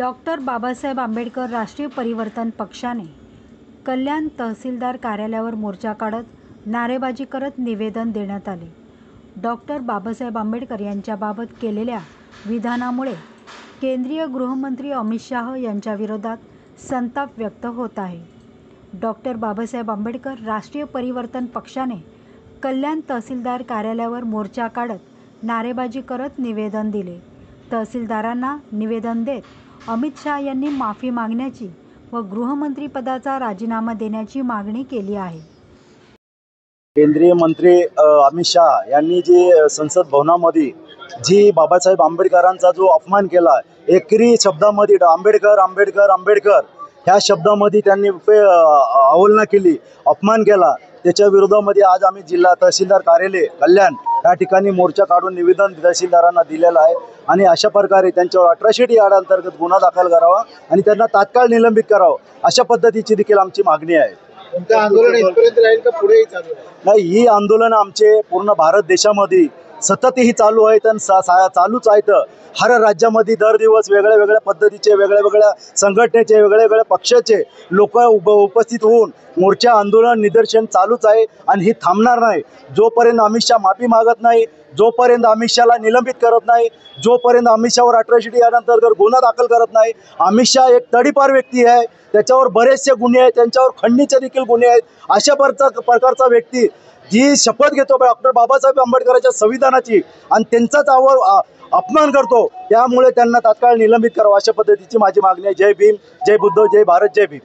Doctor Babasaheb Ambedkar राष्ट्रीय परिवर्तन पक्षाने कल्याण तहसीलदार कार्यालयावर मोर्चा काढत नारेबाजी करत निवेदन देण्यात आले। डॉक्टर बाबासाहेब आंबेडकर यांच्याबाबत केलेल्या विधानामुळे केंद्रीय गृहमंत्री अमित शाह यांच्या विरोधात संताप व्यक्त होत आहे। डॉक्टर बाबासाहेब आंबेडकर राष्ट्रीय परिवर्तन पक्षाने कल्याण तहसीलदार कार्यालयावर मोर्चा काढत नारेबाजी करत निवेदन दिले। तहसीलदारांना निवेदन देत अमित शाह यांनी माफी मागण्याची व गृहमंत्री पदाचा राजीनामा देण्याची मागणी केली आहे। केंद्रीय मंत्री अमित शाह यांनी जी संसद भवनामध्ये जी बाबासाहेब आंबेडकरांचा जो अपमान केला, एकरी शब्दामध्ये आंबेडकर आंबेडकर आंबेडकर ह्या शब्दामध्ये त्यांनी अवहेलना केली, अपमान केला, त्याच्या विरोधामध्ये आज आम्ही जिल्हा तहसीलदार कार्यालय कल्याण या ठिकाणी मोर्चा काढून निवेदन तहसीलदारांना दिलेलं आहे आणि अशा प्रकारे त्यांच्यावर अट्रॉसिटी ॲक्ट अंतर्गत गुन्हा दाखल करावा आणि त्यांना तात्काळ निलंबित करावं, अशा पद्धतीची देखील आमची मागणी आहे। आंदोलन इथपर्यंत राहील का पुढेही चालू आहे? नाही, ही आंदोलन आमचे पूर्ण भारत देशामध्ये सततही चालू आहेत आणि चालूच आहेत। हर राज्यामध्ये दर दिवस वेगळ्या वेगळ्या पद्धतीचे, वेगळ्या वेगळ्या संघटनेचे, वेगळ्या वेगळ्या पक्षाचे लोक उपस्थित होऊन मोर्चा, आंदोलन, निदर्शन चालूच आहे आणि ही थांबणार नाही। जोपर्यंत अमित शाह माफी मागत नाही, जोपर्यंत अमित शाहला निलंबित करत नाही, जोपर्यंत अमित शाहवर अट्रॉसिटी ॲक्ट अंतर्गत गुन्हा दाखल करत नाही। अमित शाह एक तडीपार व्यक्ती आहे, त्याच्यावर बरेचसे गुन्हे आहेत, त्यांच्यावर खंडणीचे देखील गुन्हे आहेत। अशा प्रकारचा व्यक्ती जी शपथ घेतो डॉक्टर बाबासाहेब आंबेडकरांच्या संविधानाची आणि त्यांचाच अपमान करतो, त्यामुळे त्यांना तात्काळ निलंबित करावं, अशा पद्धतीची माझी मागणी आहे। जय भीम, जय बुद्ध, जय भारत, जय भीम।